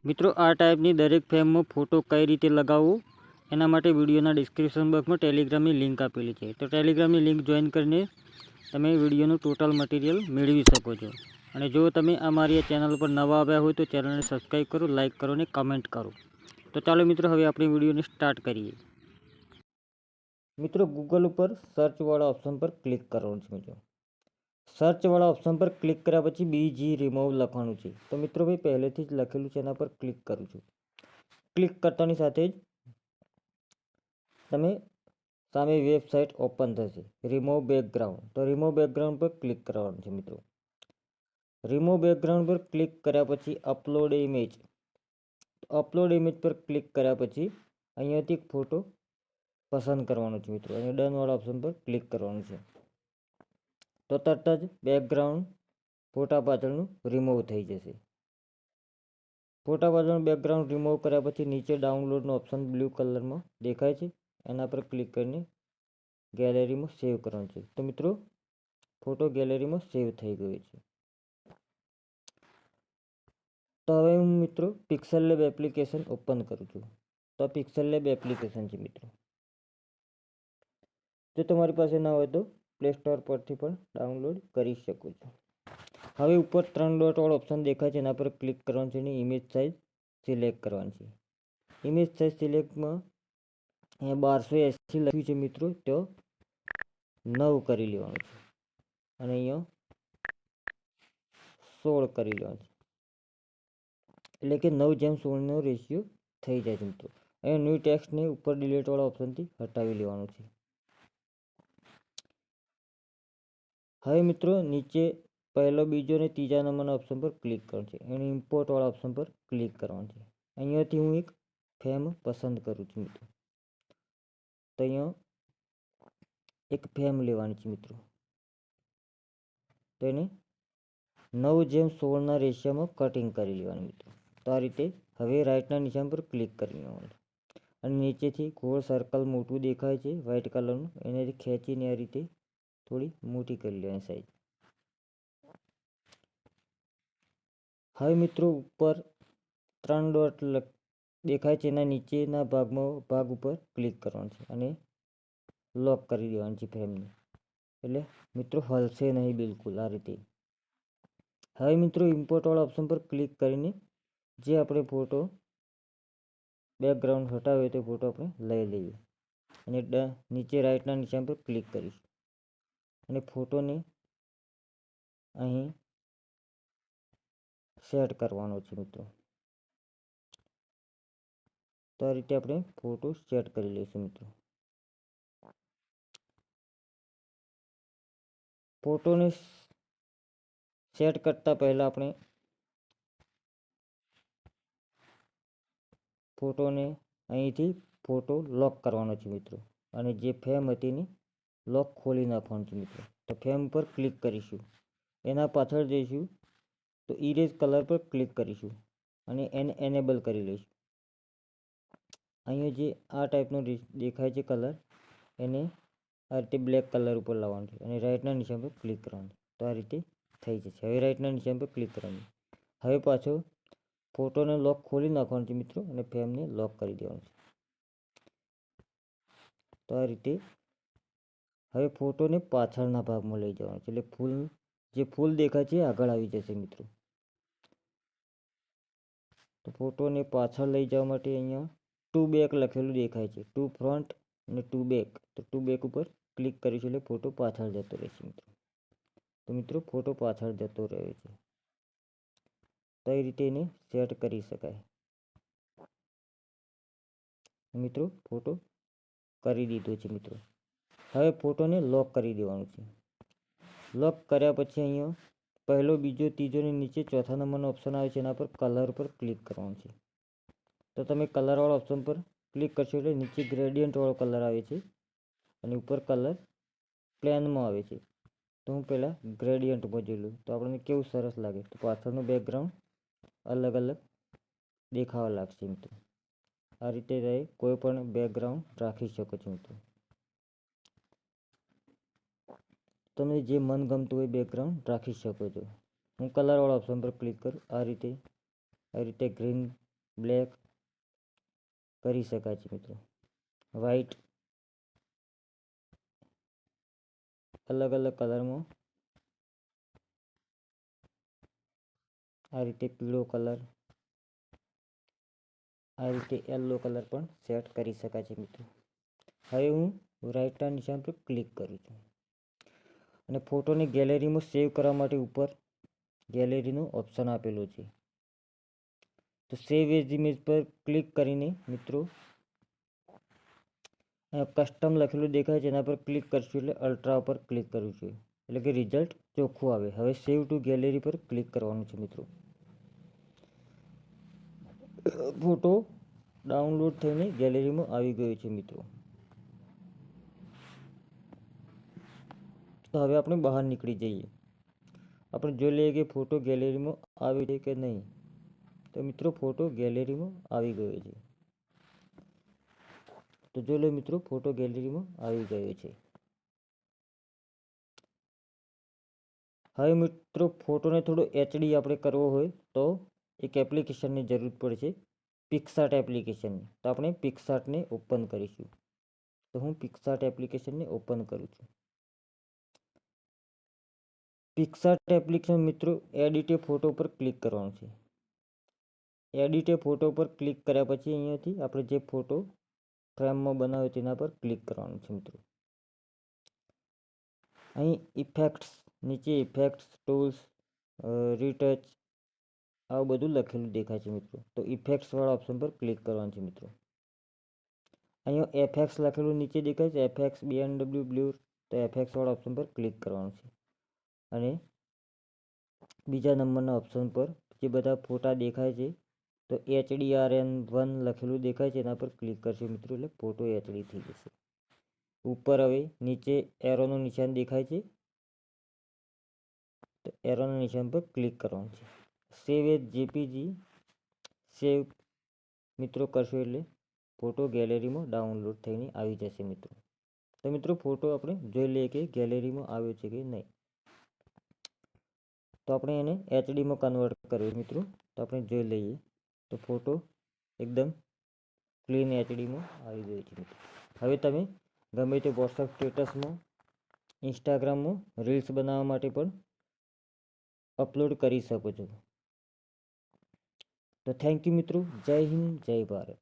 મિત્રો આ ટાઈપની દરેક ફ્રેમમાં ફોટો કઈ રીતે લગાવવો એના માટે વિડીયોના ડિસ્ક્રિપ્શન બોક્સમાં ટેલિગ્રામની લિંક આપેલી છે. તો ટેલિગ્રામની લિંક જોઈન કરીને તમે વિડીયોનું ટોટલ મટીરિયલ મેળવી શકો છો. અને જો તમે અમારી ચેનલ પર નવા આવ્યા હોય તો ચેનલને સબસ્ક્રાઈબ કરો, લાઇક કરો અને કમેન્ટ કરો. તો ચાલો મિત્રો હવે આપણે વિડીયોને સ્ટાર્ટ કરીએ. મિત્રો ગૂગલ ઉપર સર્ચવાળા ઓપ્શન પર ક્લિક કરવાનું છે. મિત્રો સર્ચવાળા ઓપ્શન પર ક્લિક કર્યા પછી બીજી રિમૂવ લખવાનું છે. તો મિત્રો મેં પહેલેથી જ લખેલું છે, એના પર ક્લિક કરું છું. ક્લિક કરતાની સાથે જ તમે સામે વેબસાઇટ ઓપન થશે. રિમૂવ બેકગ્રાઉન્ડ, તો રિમૂવ બેકગ્રાઉન્ડ પર ક્લિક કરવાનું છે. મિત્રો રિમૂવ બેકગ્રાઉન્ડ પર ક્લિક કર્યા પછી અપલોડ ઇમેજ, અપલોડ ઇમેજ પર ક્લિક કર્યા પછી અહીંયાથી એક ફોટો પસંદ કરવાનો છે. મિત્રો અને ડનવાળા ઓપ્શન પર ક્લિક કરવાનું છે. તો તરત જ બેકગ્રાઉન્ડ ફોટા પાછળનું રિમૂવ થઈ જશે. ફોટા પાછળનું બેકગ્રાઉન્ડ રિમૂવ કર્યા પછી નીચે ડાઉનલોડનો ઓપ્શન બ્લુ કલરમાં દેખાય છે, એના પર ક્લિક કરીને ગેલેરીમાં સેવ કરવાનું છે. તો મિત્રો ફોટો ગેલેરીમાં સેવ થઈ ગયો છે. તો હવે હું મિત્રો પિક્સેલ લેબ એપ્લિકેશન ઓપન કરું છું. તો પિક્સેલ લેબ એપ્લિકેશન છે. મિત્રો જો તમારી પાસે ના હોય તો પ્લે સ્ટોર પરથી પણ ડાઉનલોડ કરી શકો છો. હવે ઉપર 3 ડોટવાળો ઓપ્શન દેખાય છે, એના પર ક્લિક કરવાનું છે અને ઇમેજ સાઇઝ સિલેક્ટ કરવાની છે. ઇમેજ સાઇઝ સિલેક્ટમાં અહીંયા 1280 લખ્યું છે. મિત્રો તો 9 કરી લેવાનું છે અને અહીંયા 16 કરી લેવાનું છે, એટલે કે 9:16નો રેશિયો થઈ જાય છે. મિત્રો અહીંયા ન્યૂ ટેક્સ્ટને ઉપર ડિલીટવાળા ઓપ્શનથી હટાવી લેવાનું છે. હવે મિત્રો નીચે પહેલો, બીજો અને ત્રીજા નંબરના ઓપ્શન પર ક્લિક કરવાનું છે અને ઇમ્પોર્ટવાળા ઓપ્શન પર ક્લિક કરવાનું છે. અહીંયાથી હું એક ફ્રેમ પસંદ કરું છું. મિત્રો તો અહીંયા એક ફ્રેમ લેવાની છે. મિત્રો તો એને 9:16ના રેશિયોમાં કટિંગ કરી લેવાનું. મિત્રો તો આ રીતે હવે રાઇટના નિશાન પર ક્લિક કરી લેવાનું અને નીચેથી ગોળ સર્કલ મોટું દેખાય છે વ્હાઇટ કલરનું, એનાથી ખેંચીને આ રીતે થોડી મોટી કરી લેવાની સાઈઝ. હવે મિત્રો ઉપર 3 ડોટ દેખાય છે, એના નીચેના ભાગ ઉપર ક્લિક કરવાનું છે અને લોક કરી દેવાની છે ફ્રેમને, એટલે મિત્રો હલશે નહીં બિલકુલ આ રીતે. હવે મિત્રો ઇમ્પોર્ટવાળા ઓપ્શન પર ક્લિક કરીને જે આપણે ફોટો બેકગ્રાઉન્ડ હટાવ્યો તે ફોટો આપણે લઈ લઈએ અને નીચે રાઇટના નિશાન પર ક્લિક કરીશું અને ફોટોને અહીં સેટ કરવાનો છે. મિત્રો તો આ રીતે આપણે ફોટો સેટ કરી લઈશું. મિત્રો ફોટોને સેટ કરતાં પહેલાં આપણે ફોટોને અહીંથી ફોટો લોક કરવાનો છે. મિત્રો અને જે ફ્રેમ હતી એની લોક ખોલી નાખવાનું છે. મિત્રો તો ફ્રેમ પર ક્લિક કરીશું, એના પાછળ જઈશું તો ઇરેઝ કલર પર ક્લિક કરીશું અને એને એનેબલ કરી લઈશું. અહીંયા જે આ ટાઈપનો દેખાય છે કલર, એને આ રીતે બ્લેક કલર ઉપર લાવવાનું છે અને રાઇટના નિશાન પર ક્લિક કરવાનું. તો આ રીતે થઈ જશે. હવે રાઇટના નિશાન પર ક્લિક કરવાનું. હવે પાછો ફોટોને લોક ખોલી નાખવાનું છે. મિત્રો અને ફ્રેમને લોક કરી દેવાનું છે. તો આ રીતે હવે ફોટોને પાછળના ભાગમાં લઈ જવાનું છે, એટલે જે ફૂલ દેખાય છે આગળ આવી જશે. મિત્રો તો ફોટોને પાછળ લઈ જવા માટે અહીંયા ટુ બેક લખેલું દેખાય છે, ટુ ફ્રન્ટ અને ટુ બેક. તો ટુ બેક ઉપર ક્લિક કરીશું એટલે ફોટો પાછળ જતો રહેશે. મિત્રો તો મિત્રો ફોટો પાછળ જતો રહે છે. તો એ રીતે એને સેટ કરી શકાય. મિત્રો ફોટો કરી દીધો છે. મિત્રો હવે ફોટોને લોક કરી દેવાનું છે. લોક કર્યા પછી અહીંયા પહેલો, બીજો, ત્રીજો ને નીચે ચોથા નંબરનો ઓપ્શન આવે છે, એના પર કલર પર ક્લિક કરવાનું છે. તો તમે કલરવાળા ઓપ્શન પર ક્લિક કરશો એટલે નીચે ગ્રેડિયન્ટવાળો કલર આવે છે અને ઉપર કલર પ્લેનમાં આવે છે. તો હું પહેલાં ગ્રેડિયન્ટમાં જોઈ લઉં તો આપણને કેવું સરસ લાગે. તો પાછળનું બેકગ્રાઉન્ડ અલગ અલગ દેખાવા લાગશે. મિત્રો આ રીતે કોઈ પણ બેકગ્રાઉન્ડ રાખી શકો છો. મિત્રો તમે જે મનગમતું હોય બેકગ્રાઉન્ડ રાખી શકો છો. હું કલરવાળા ઓપ્શન પર ક્લિક કરું આ રીતે ગ્રીન બ્લેક કરી શકાય છે મિત્રો. વ્હાઈટ, અલગ અલગ કલરમાં આ રીતે પીળો કલર, આ રીતે યલો કલર પણ સેટ કરી શકાય છે મિત્રો. હવે હું રાઇટના નિશાન પર ક્લિક કરું છું અને ફોટોને ગેલેરીમાં સેવ કરવા માટે ઉપર ગેલેરીનો ઓપ્શન આપેલો છે. તો સેવ એઝ ઇમેજ પર ક્લિક કરીને મિત્રો કસ્ટમ લખેલું દેખાય છે, એના પર ક્લિક કરશું એટલે અલ્ટ્રા પર ક્લિક કરું છું એટલે કે રિઝલ્ટ ચોખ્ખું આવે. હવે સેવ ટુ ગેલેરી પર ક્લિક કરવાનું છે મિત્રો. ફોટો ડાઉનલોડ થઈને ગેલેરીમાં આવી ગયો છે મિત્રો. તો હવે આપણે બહાર નીકળી જઈએ. આપણે જોઈ લઈએ કે ફોટો ગેલેરીમાં આવ્યો છે કે નહીં. તો મિત્રો ફોટો ગેલેરીમાં આવી ગયો છે. તો જોઈ લો મિત્રો, ફોટો ગેલેરીમાં આવી ગયો છે. હવે મિત્રો ફોટોને થોડો એચડી આપણે કરવો હોય તો એક એપ્લિકેશનની જરૂર પડશે, પિક્સાર્ટ એપ્લિકેશનની. તો આપણે પિક્સાર્ટને ઓપન કરીશું. તો હું પિક્સાર્ટ એપ્લિકેશનને ઓપન કરું છું. પિક્સાર્ટ એપ્લિકેશન મિત્રો એડિટ એ ફોટો પર ક્લિક કરવાનું છે. એડિટ એ ફોટો પર ક્લિક કર્યા પછી અહીંયાથી આપણે જે ફોટો ફ્રેમમાં બનાવ્યો તેના પર ક્લિક કરવાનું છે મિત્રો. અહીં ઇફેક્ટ્સ, નીચે ઇફેક્ટ્સ, ટૂલ્સ, રીટચ આવું બધું લખેલું દેખાય છે મિત્રો. તો ઇફેક્ટ્સવાળા ઓપ્શન પર ક્લિક કરવાનું છે મિત્રો. અહીંયા એફએક્સ લખેલું નીચે દેખાય છે, એફએક્સ BMW બ્લૂર. તો એફએક્સવાળા ઓપ્શન પર ક્લિક કરવાનું છે અને બીજા નંબરના ઓપ્શન પર જે બધા ફોટા દેખાય છે તો HDRN1 લખેલું દેખાય છે, એના પર ક્લિક કરશે મિત્રો એટલે ફોટો એચડી થઈ જશે. ઉપર હવે નીચે એરોનું નિશાન દેખાય છે, તો એરોના નિશાન પર ક્લિક કરવાનું છે. સેવ એઝ જેપીજી સેવ મિત્રો કરશો એટલે ફોટો ગેલેરીમાં ડાઉનલોડ થઈને આવી જશે મિત્રો. તો મિત્રો ફોટો આપણે જોઈ લઈએ કે ગેલેરીમાં આવ્યો છે કે નહીં. તો આપણે એને એચડીમાં કન્વર્ટ કર્યો મિત્રો. તો આપણે જોઈ લઈએ તો ફોટો એકદમ ક્લીન એચડીમાં આવી ગયો છે મિત્રો. હવે તમે ગમે તે વોટ્સઅપ સ્ટેટસમાં, ઇન્સ્ટાગ્રામમાં રીલ્સ બનાવવા માટે પણ અપલોડ કરી શકો છો. તો થેન્ક યુ મિત્રો. જય હિન્દ, જય ભારત.